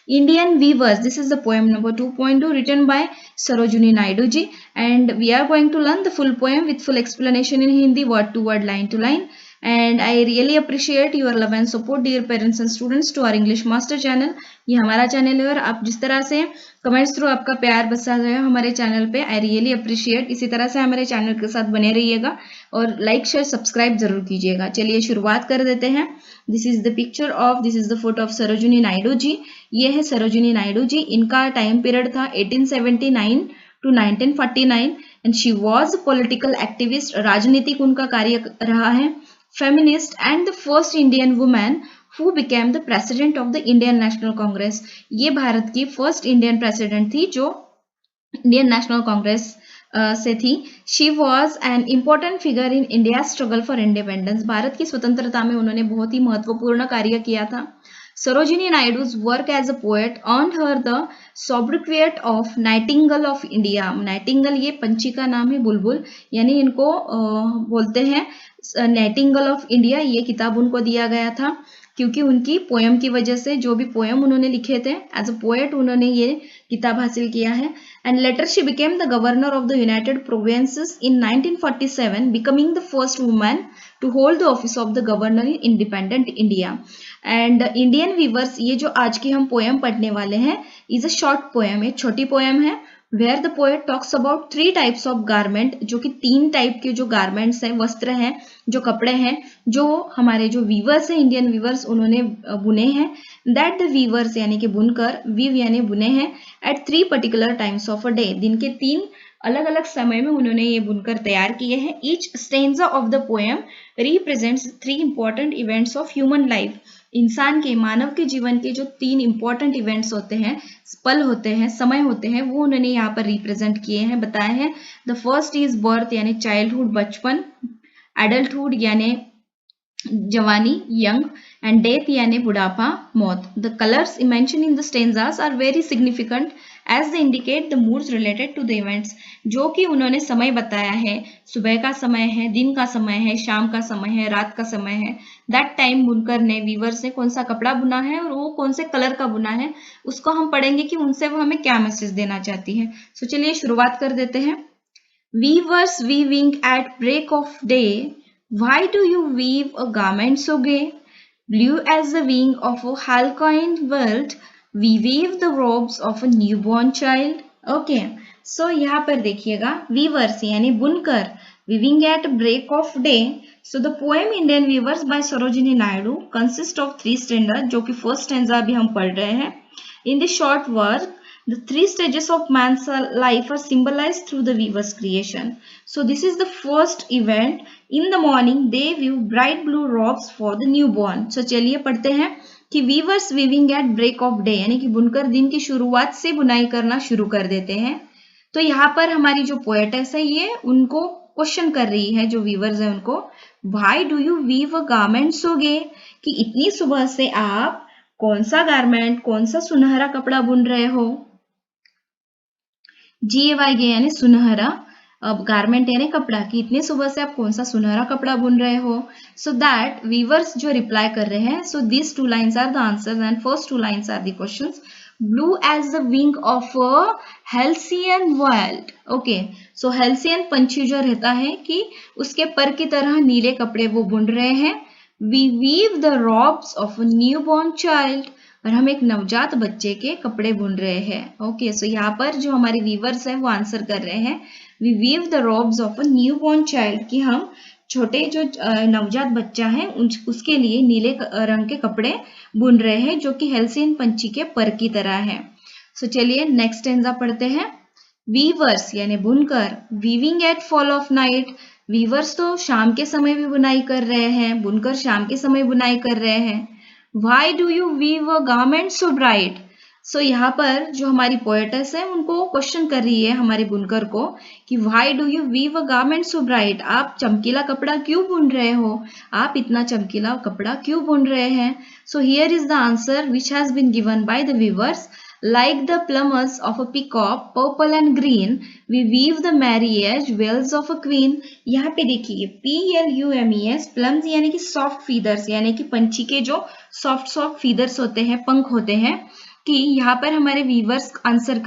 Indian Weavers. This is the poem number 2.2 written by Sarojini Naidu ji, and we are going to learn the full poem with full explanation in Hindi, word to word, line to line. And I really appreciate your love and support, dear parents and students, to our English Master channel. ये हमारा channel है और आप जिस तरह से comments through आपका प्यार बसा रहे हो हमारे चैनल पे, आई रियली अप्रिशिएट. इसी तरह से हमारे चैनल के साथ बने रहिएगा और लाइक शेयर सब्सक्राइब जरूर कीजिएगा. चलिए शुरुआत कर देते हैं. This is the photo of Sarojini Naidu ji. ये है सरोजिनी नायडू जी. इनका टाइम पीरियड था 1879 to 1949 and she was political activist. राजनीतिक उनका कार्य रहा है. Feminist and the first Indian women who became the president of the Indian National Congress. ये भारत की फर्स्ट इंडियन प्रेसिडेंट थी जो इंडियन नेशनल कांग्रेस से थी. She was an important figure in India struggle for independence. Bharat की स्वतंत्रता में उन्होंने बहुत ही महत्वपूर्ण कार्य किया था. Sarojini Naidu's work as a poet earned her the sobriquet of Nightingale of India. Nightingale ये पंछी का नाम है, बुलबुल, यानी इनको बोलते हैं नाइटिंगेल ऑफ इंडिया. ये किताब उनको दिया गया था क्योंकि उनकी पोयम की वजह से, जो भी पोयम उन्होंने लिखे थे एज अ पोएट, उन्होंने ये किताब हासिल किया है. And later she became the governor of the United Provinces in 1947, becoming the first woman to hold the office of the governor in independent India. And Indian weavers, ये जो आज की हम पोएम पढ़ने वाले हैं, इज अ शॉर्ट पोएम, एक छोटी पोएम है. Where the poet talks about 3 types of garment, जो कि 3 टाइप के जो गारमेंट्स हैं, वस्त्र हैं, जो कपड़े हैं, जो हमारे जो वीवर्स हैं, इंडियन वीवर्स, उन्होंने बुने हैं. दैट द वीवर्स यानी कि बुनकर, वीव यानी बुने हैं, at 3 particular times of a day, दिन के 3 अलग अलग समय में उन्होंने ये बुनकर तैयार किए हैं. Each stanza of the poem represents 3 important events of human life. इंसान के, मानव के जीवन के जो 3 इंपॉर्टेंट इवेंट्स होते हैं, पल होते हैं, समय होते हैं, वो उन्होंने यहाँ पर रिप्रेजेंट किए हैं, बताए हैं. द फर्स्ट इज बर्थ यानी चाइल्डहुड, बचपन, एडल्टहुड यानी जवानी, यंग, एंड डेथ यानी बुढ़ापा, मौत. The colours mention in the stanzas are very significant as they indicate the moods related to the events. जो कि उन्होंने समय बताया है, सुबह का समय है, दिन का समय है, शाम का समय है, रात का समय है. दैट टाइम बुनकर ने, वीवर्स ने कौन सा कपड़ा बुना है और वो कौन से कलर का बुना है, उसको हम पढ़ेंगे कि उनसे वो हमें क्या मैसेज देना चाहती है. सो चलिए शुरुआत कर देते हैं. Weavers weaving at break of day, why do you weave a garment so gay? Blue as the wing of a halcyon world, we weave the robes of a newborn child. Okay, so यहाँ पर देखिएगा, weavers यानी बुनकर, weaving at break of day. So the poem Indian Weavers by Sarojini Naidu consists of 3 stanzas, जो कि first stanza अभी हम पढ़ रहे हैं. In this short work, the 3 stages of man's life are symbolized through the weaver's creation. So this is the first event. In the morning, they weave bright blue robes for the newborn. So चलिए पढ़ते हैं कि weavers weaving at break of day, यानी कि बुनकर दिन की शुरुआत से बुनाई करना शुरू कर देते हैं. तो यहाँ पर हमारी जो पोएटेस है, ये उनको क्वेश्चन कर रही है, जो वीवर्स है उनको, why do you weave a garment so gay? कि इतनी सुबह से आप कौन सा गारमेंट, कौन सा सुनहरा कपड़ा बुन रहे हो. GAY गे यानी सुनहरा, अब गारमेंट यानी कपड़ा, कि इतने सुबह से आप कौन सा सुनहरा कपड़ा बुन रहे हो. सो दैट वीवर्स जो रिप्लाई कर रहे हैं, so this 2 lines are the answers and first 2 lines are the questions. Blue as the wing of a halcyon world. Okay, so halcyon पंछी जो रहता है कि उसके पर की तरह नीले कपड़े वो बुन रहे हैं. We weave the robes of a newborn child, और हम एक नवजात बच्चे के कपड़े बुन रहे हैं. ओके, सो यहाँ पर जो हमारे वीवर्स हैं वो आंसर कर रहे हैं, we weave the robes of a newborn child, कि हम छोटे जो नवजात बच्चा है उसके लिए नीले रंग के कपड़े बुन रहे हैं, जो कि हेल्सियन पंछी के पर की तरह है. सो चलिए नेक्स्ट स्टेंजा पढ़ते हैं. वीवर्स यानी बुनकर, weaving at fall of night. Weavers तो शाम के समय भी बुनाई कर रहे हैं, बुनकर शाम के समय बुनाई कर रहे हैं. Why do you weave a garment so bright? So यहाँ पर जो हमारी पोएटेस है उनको क्वेश्चन कर रही है हमारे बुनकर को कि why do you weave a garment so bright? आप चमकीला कपड़ा क्यों बुन रहे हो, आप इतना चमकीला कपड़ा क्यों बुन रहे हैं. So here is the answer which has been given by the weavers. Like the plumes of a peacock, purple and green, we weave the marriage veils of a queen. यहाँ पे देखिए PLUMES, प्लम्स यानी कि soft feathers, यानी कि पंछी के जो सॉफ्ट फीदर्स होते हैं, पंख होते हैं, कि यहाँ पर हमारे वीवर्स आंसर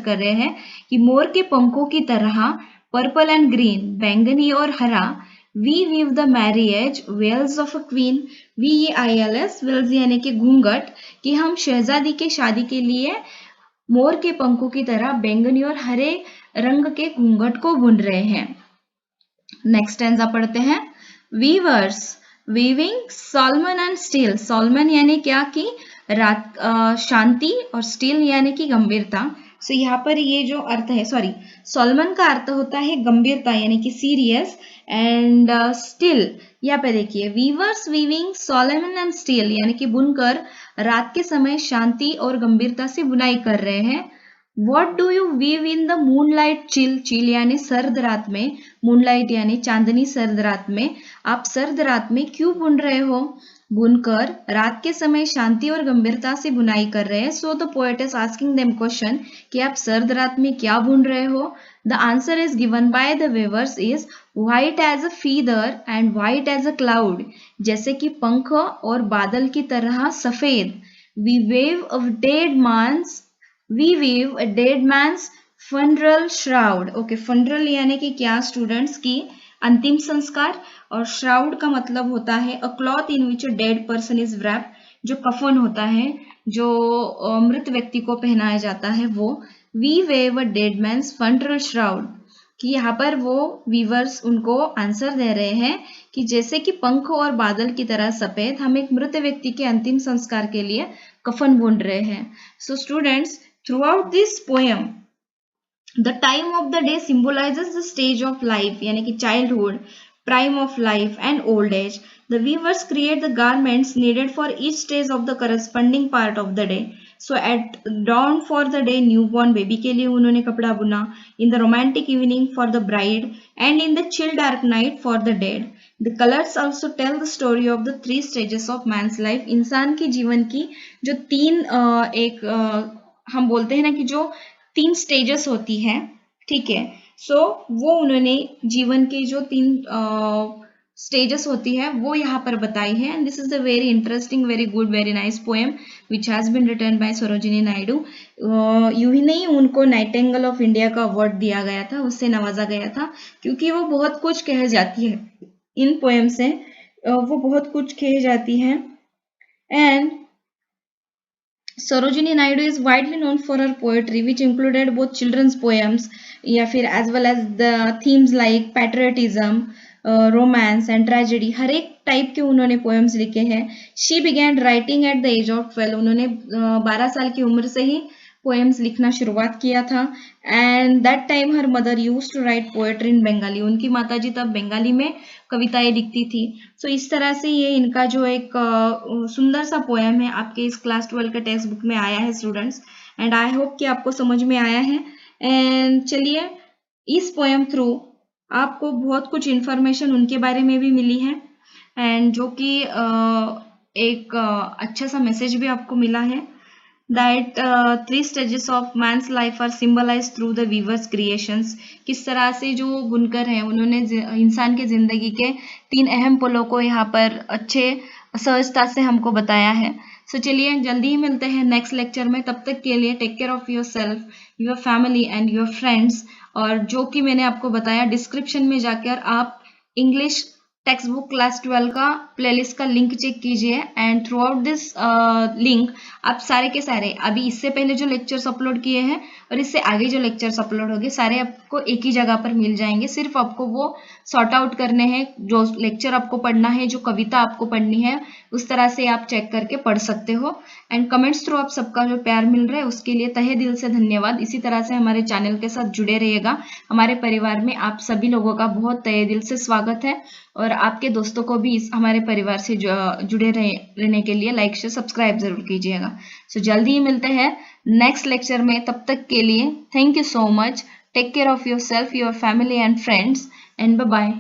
कर रहे हैं कि मोर के पंखों की तरह पर्पल एंड ग्रीन, बैंगनी और हरा, we weave the marriage veils of a queen, VEILS, veils यानी कि घूंघट, कि हम शहजादी के शादी के लिए मोर के पंखों की तरह बैंगनी और हरे रंग के घूंघट को बुन रहे हैं। नेक्स्ट स्टैंजा पढ़ते हैं। Weavers, weaving solemn and still, solemn यानी क्या कि रात शांति और स्टील यानी कि गंभीरता। सो यहाँ पर ये जो अर्थ है, सॉलमन का अर्थ होता है गंभीरता यानी कि सीरियस, एंड स्टील यहाँ पे देखिए viewers weaving solemn and steel यानी कि बुनकर रात के समय शांति और गंभीरता से बुनाई कर रहे हैं। What do you weave in the moonlight chill, chill यानी सर्द रात में, मूनलाइट यानी चांदनी सर्द रात में, आप सर्द रात में क्यों बुन रहे हो? बुनकर रात के समय शांति और गंभीरता से बुनाई कर रहे हैं। So the poet is asking them question कि आप सर्द रात में क्या बुन रहे हो? The answer is given by the weavers is white as a feather and white as a cloud, जैसे कि पंख और बादल की तरह सफेद। We weave a dead man's, We weave a dead man's funeral shroud. Okay, funeral यानी कि क्या स्टूडेंट्स की अंतिम संस्कार, और shroud का मतलब होता है a cloth in which a dead person is wrapped, जो कफन होता है, जो मृत व्यक्ति को पहनाया जाता है वो। We weave a dead man's funeral shroud, कि यहाँ पर वो वीवर्स उनको आंसर दे रहे हैं कि जैसे कि पंख और बादल की तरह सफेद, हम एक मृत व्यक्ति के अंतिम संस्कार के लिए कफन बुन रहे हैं। So students, throughout this poem, the time of the day symbolizes the stage of life, यानी कि childhood, prime of life and old age. The weavers create the garments needed for each stage of the corresponding part of the day. So at dawn for the day, newborn baby के लिए उन्होंने कपड़ा बुना, in the romantic evening for the bride, and in the chill dark night for the dead. The colors also tell the story of the three stages of man's life. इंसान के जीवन की जो तीन हम बोलते हैं ना कि जो 3 स्टेजेस होती है, ठीक है, सो वो उन्होंने जीवन के जो 3 स्टेजेस होती है वो यहाँ पर बताई है। And this is the very interesting, very good, very nice poem which has been written by Sarojini Naidu. यूं ही नहीं, उनको नाइटिंगेल ऑफ इंडिया का अवार्ड दिया गया था, उससे नवाजा गया था, क्योंकि वो बहुत कुछ कह जाती है इन पोएम से, वो बहुत कुछ कह जाती है। And Sarojini Naidu is widely known for her poetry, which included both children's poems, या फिर as well as the themes like patriotism, romance and tragedy. हर एक टाइप के उन्होंने पोएम्स लिखे हैं। She began writing at the age of 12. उन्होंने 12 साल की उम्र से ही पोएम्स लिखना शुरुआत किया था। And that time her mother use to write poetry in Bengali, उनकी माताजी तब बंगाली में कविताएं लिखती थी। सो इस तरह से ये इनका जो एक सुंदर सा पोएम है आपके इस क्लास 12 के टेक्स्ट बुक में आया है स्टूडेंट्स, एंड आई होप कि आपको समझ में आया है। एंड चलिए, इस पोएम थ्रू आपको बहुत कुछ इन्फॉर्मेशन उनके बारे में भी मिली है, एंड जो कि एक अच्छा सा मैसेज भी आपको मिला है, that 3 stages of man's life are symbolized through the weaver's creations. किस तरह से जो बुनकर हैं उन्होंने इंसान के जिंदगी के 3 अहम पलों को यहाँ पर अच्छे सहजता से हमको बताया है। सो चलिए, जल्दी ही मिलते हैं नेक्स्ट लेक्चर में। तब तक के लिए take care of yourself, your family and your friends. और जो कि मैंने आपको बताया, डिस्क्रिप्शन में जाकर आप इंग्लिश टेक्स्ट बुक क्लास 12 का प्लेलिस्ट का लिंक चेक कीजिए, and through out this link आप सारे के सारे अभी इससे पहले जो लेक्चर्स अपलोड किए हैं और इससे आगे जो लेक्चर्स अपलोड होंगे सारे आपको एक ही जगह पर मिल जाएंगे। सिर्फ आपको वो सॉर्ट आउट करने हैं, जो लेक्चर आपको पढ़ना है, जो कविता आपको पढ़नी है, उस तरह से आप चेक करके पढ़ सकते हो। एंड कमेंट्स थ्रू आप सबका जो प्यार मिल रहा है उसके लिए तहे दिल से धन्यवाद। इसी तरह से हमारे चैनल के साथ जुड़े रहिएगा। हमारे परिवार में आप सभी लोगों का बहुत तहे दिल से स्वागत है, और आपके दोस्तों को भी इस हमारे परिवार से जुड़े रहने के लिए लाइक शेयर सब्सक्राइब जरूर कीजिएगा। सो जल्दी ही मिलते हैं नेक्स्ट लेक्चर में। तब तक के लिए thank you so much. Take care of yourself, your family and friends, and bye bye.